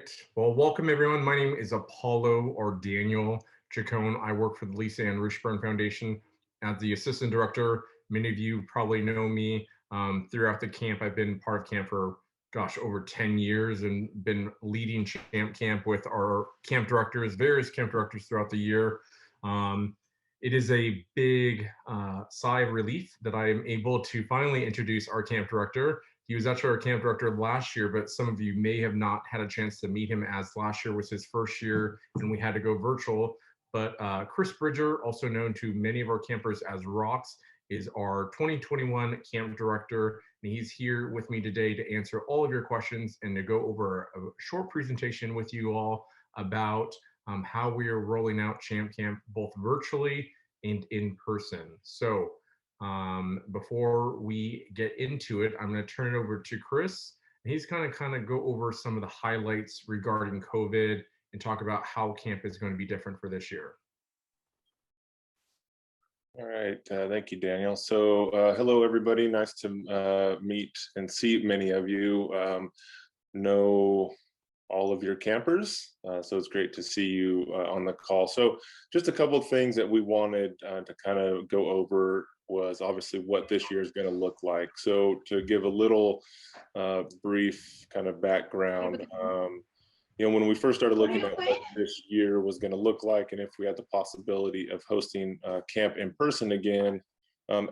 Perfect. Well, welcome everyone. My name is Apollo or Daniel Chacon. I work for the Lisa Ann Rushburn Foundation as the assistant director. Many of you probably know me throughout the camp. I've been part of camp for, gosh, over 10 years and been leading camp with our camp directors, various camp directors throughout the year. It is a big sigh of relief that I am able to finally introduce our camp director. He was actually our camp director last year, but some of you may have not had a chance to meet him as last year was his first year and we had to go virtual. But Chris Bridger, also known to many of our campers as Rocks, is our 2021 camp director. And he's here with me today to answer all of your questions and to go over a short presentation with you all about how we are rolling out Champ Camp both virtually and in person. So before we get into it, I'm going to turn it over to Chris. And he's going to kind of go over some of the highlights regarding COVID and talk about how camp is going to be different for this year. All right, thank you, Daniel. So hello, everybody. Nice to meet and see many of you. Know all of your campers, so it's great to see you on the call. So just a couple of things that we wanted to kind of go over was obviously what this year is going to look like. So to give a little brief kind of background, you know, when we first started looking at what this year was going to look like and if we had the possibility of hosting camp in person again,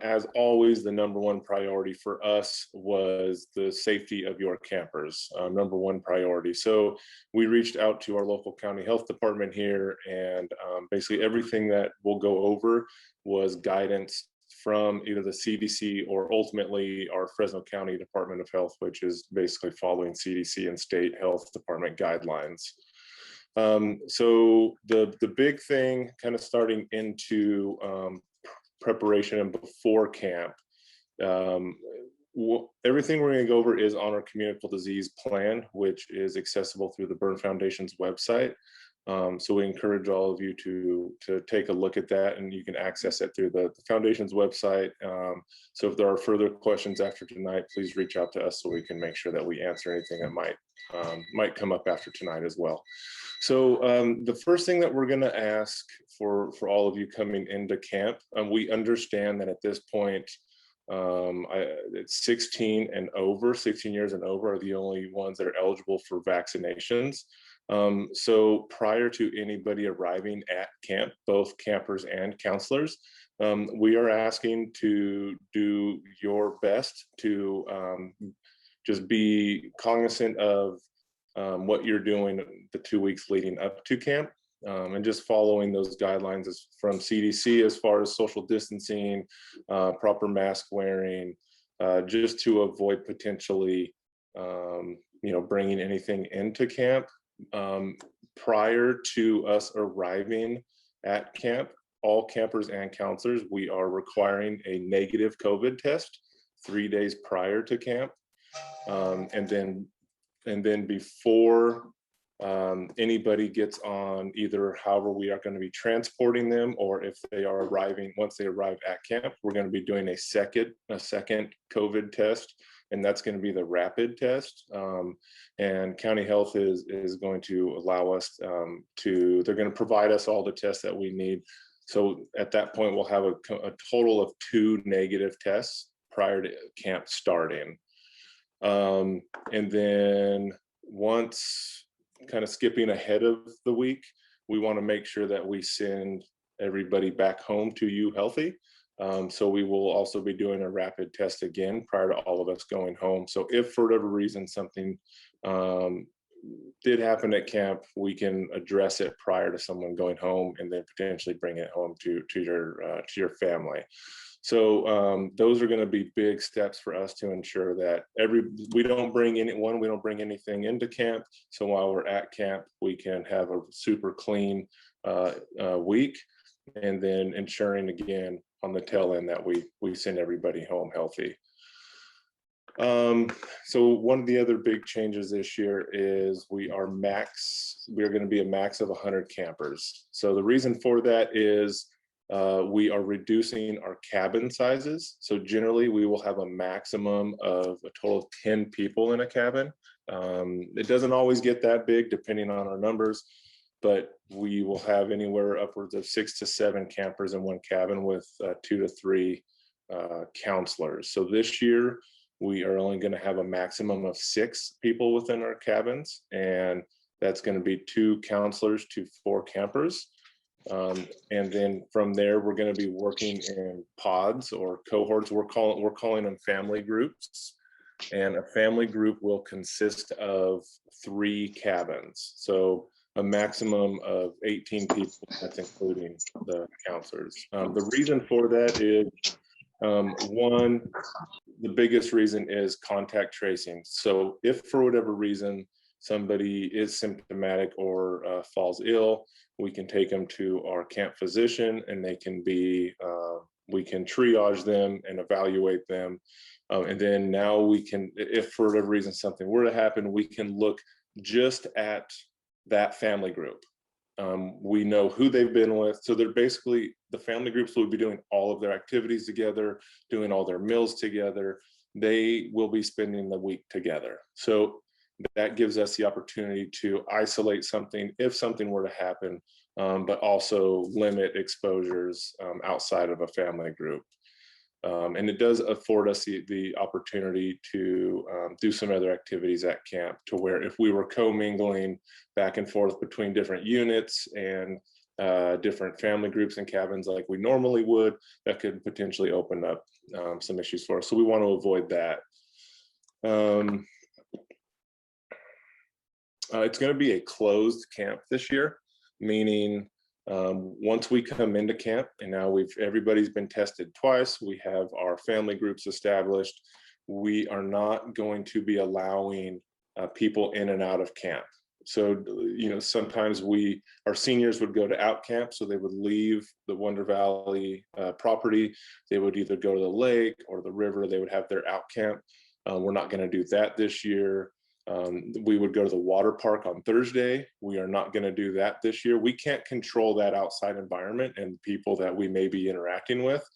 as always, the number one priority for us was the safety of your campers, number one priority. So we reached out to our local county health department here, and basically everything that we'll go over was guidance from either the CDC or ultimately our Fresno County Department of Health, which is basically following CDC and state health department guidelines. So the big thing kind of starting into preparation and before camp, everything we're going to go over is on our communicable disease plan, which is accessible through the Burn Foundation's website. So we encourage all of you to take a look at that, and you can access it through the foundation's website. So if there are further questions after tonight, please reach out to us so we can make sure that we answer anything that might come up after tonight as well. So the first thing that we're going to ask for all of you coming into camp, we understand that at this point, it's 16 years and over are the only ones that are eligible for vaccinations. So prior to anybody arriving at camp, both campers and counselors, we are asking to do your best to just be cognizant of what you're doing the 2 weeks leading up to camp, and just following those guidelines from CDC as far as social distancing, proper mask wearing, just to avoid potentially, bringing anything into camp. Prior to us arriving at camp, all campers and counselors, we are requiring a negative COVID test 3 days prior to camp. And then before anybody gets on either however we are going to be transporting them, or if they are arriving, once they arrive at camp, we're going to be doing a second COVID test, and that's going to be the rapid test. And county health is going to allow us they're going to provide us all the tests that we need. So at that point, we'll have a total of 2 negative tests prior to camp starting. And then once kind of skipping ahead of the week, we want to make sure that we send everybody back home to you healthy. So we will also be doing a rapid test again prior to all of us going home. So if for whatever reason something did happen at camp, we can address it prior to someone going home and then potentially bring it home to your family. So those are going to be big steps for us to ensure that we don't bring anything into camp. So while we're at camp, we can have a super clean week, and then ensuring again on the tail end that we send everybody home healthy. So one of the other big changes this year is we're going to be a max of 100 campers. So the reason for that is we are reducing our cabin sizes. So generally we will have a maximum of a total of 10 people in a cabin. It doesn't always get that big depending on our numbers, but we will have anywhere upwards of 6 to 7 campers in one cabin with 2 to 3 counselors. So this year, we are only going to have a maximum of 6 people within our cabins, and that's going to be 2 counselors to 4 campers. And then from there, we're going to be working in pods or cohorts. We're calling them family groups. And a family group will consist of 3 cabins. So a maximum of 18 people, that's including the counselors. The reason for that is, one, the biggest reason is contact tracing. So if for whatever reason somebody is symptomatic or falls ill, we can take them to our camp physician, and they can be, we can triage them and evaluate them. And then now we can, if for whatever reason something were to happen, we can look just at that family group. We know who they've been with. So they're basically, the family groups will be doing all of their activities together, doing all their meals together. They will be spending the week together. So that gives us the opportunity to isolate something if something were to happen, but also limit exposures outside of a family group. And it does afford us the opportunity to do some other activities at camp, to where if we were commingling back and forth between different units and different family groups and cabins like we normally would, that could potentially open up some issues for us. So we want to avoid that. It's going to be a closed camp this year, meaning once we come into camp, and now everybody's been tested twice, we have our family groups established, we are not going to be allowing people in and out of camp. So, you know, sometimes our seniors would go to out camp, so they would leave the Wonder Valley property. They would either go to the lake or the river. They would have their out camp. We're not going to do that this year. We would go to the water park on Thursday. We are not going to do that this year. We can't control that outside environment and people that we may be interacting with.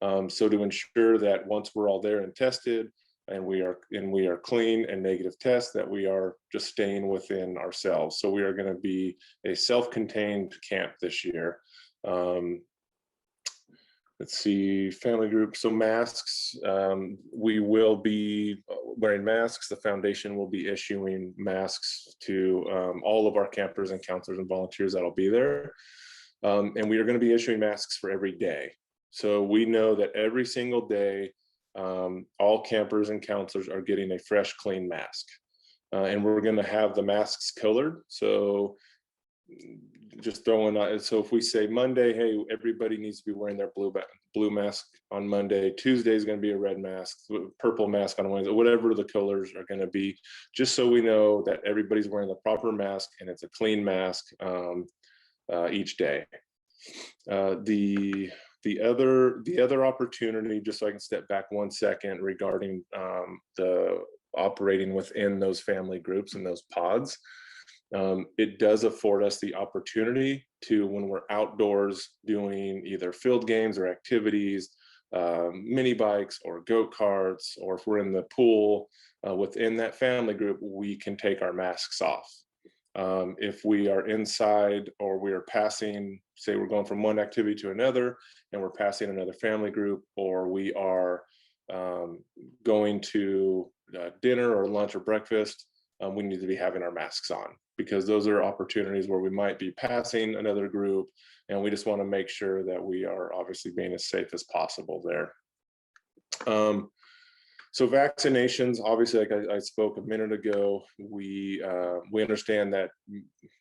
So to ensure that once we're all there and tested, and we are clean and negative test, that we are just staying within ourselves. So we are going to be a self-contained camp this year. Let's see, family group. So masks, we will be wearing masks. The foundation will be issuing masks to all of our campers and counselors and volunteers that'll be there. And we are going to be issuing masks for every day. So we know that every single day, all campers and counselors are getting a fresh, clean mask. And we're going to have the masks colored. So just throwing out, so if we say Monday, hey, everybody needs to be wearing their blue mask on Monday, Tuesday is going to be a red mask, purple mask on Wednesday, whatever the colors are going to be, just so we know that everybody's wearing the proper mask and it's a clean mask each day. The other opportunity, just so I can step back 1 second, regarding the operating within those family groups and those pods, it does afford us the opportunity to, when we're outdoors doing either field games or activities, mini bikes or go-karts, or if we're in the pool within that family group, we can take our masks off. If we are inside, or we are passing, say we're going from one activity to another and we're passing another family group, or we are going to dinner or lunch or breakfast, we need to be having our masks on, because those are opportunities where we might be passing another group, and we just want to make sure that we are obviously being as safe as possible there. So vaccinations, obviously, like I spoke a minute ago, we understand that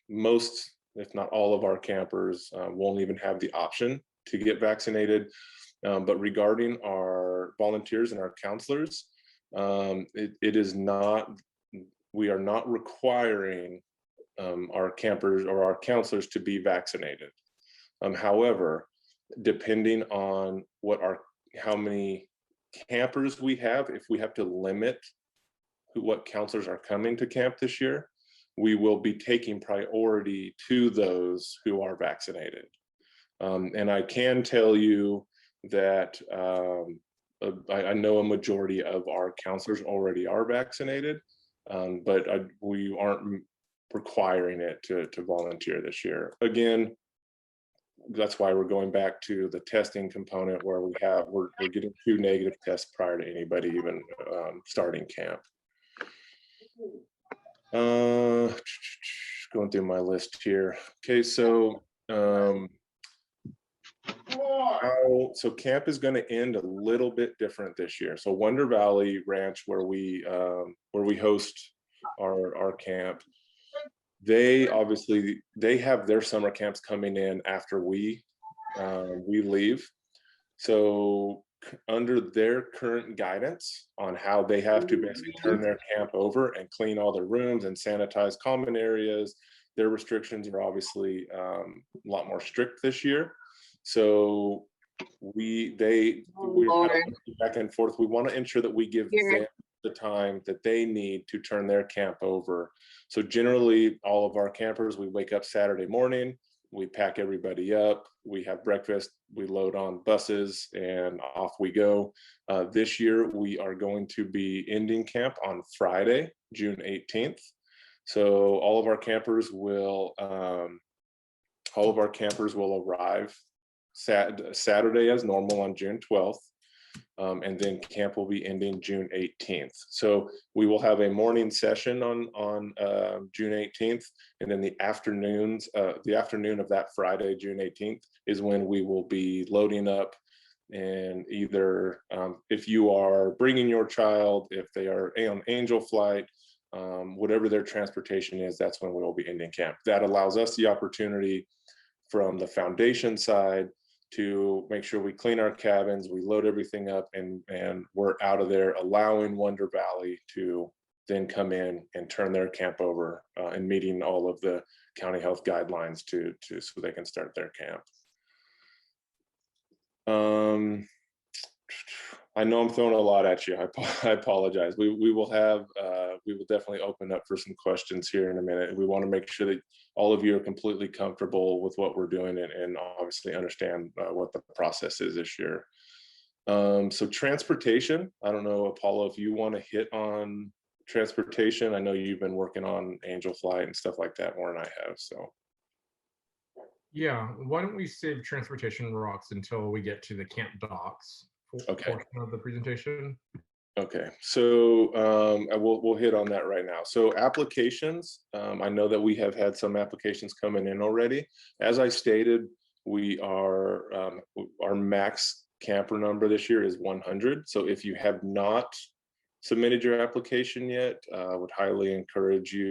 most, if not all of our campers won't even have the option to get vaccinated. But regarding our volunteers and our counselors, it is not, we are not requiring our campers or our counselors to be vaccinated. However, depending on how many campers we have, if we have to limit what counselors are coming to camp this year, we will be taking priority to those who are vaccinated. And I can tell you that I know a majority of our counselors already are vaccinated. but we aren't requiring it to volunteer this year. Again, that's why we're going back to the testing component where we're getting 2 negative tests prior to anybody even starting camp. Going through my list here. Okay, so so camp is going to end a little bit different this year. So Wonder Valley Ranch, where we host our camp, they have their summer camps coming in after we leave. So under their current guidance on how they have to basically turn their camp over and clean all their rooms and sanitize common areas, their restrictions are obviously a lot more strict this year. So we're kind of back and forth. We want to ensure that we give them the time that they need to turn their camp over. So generally, all of our campers, we wake up Saturday morning, we pack everybody up, we have breakfast, we load on buses, and off we go. This year, we are going to be ending camp on Friday, June 18th. So all of our campers will arrive Saturday as normal on June 12th. And then camp will be ending June 18th. So we will have a morning session on June 18th, and then the afternoon of that Friday, June 18th, is when we will be loading up. And either if you are bringing your child, if they are on Angel Flight, whatever their transportation is, that's when we will be ending camp. That allows us the opportunity from the foundation side to make sure we clean our cabins, we load everything up, and we're out of there, allowing Wonder Valley to then come in and turn their camp over and meeting all of the county health guidelines so they can start their camp. I know I'm throwing a lot at you. I apologize. We will definitely open up for some questions here in a minute. We want to make sure that all of you are completely comfortable with what we're doing and obviously understand what the process is this year. So transportation, I don't know, Apollo, if you want to hit on transportation. I know you've been working on Angel Flight and stuff like that more than I have, so. Yeah, why don't we save transportation rocks until we get to the camp docks portion of the presentation? Okay, so we'll hit on that right now. So applications, I know that we have had some applications coming in already. As I stated, our max camper number this year is 100. So if you have not submitted your application yet, I would highly encourage you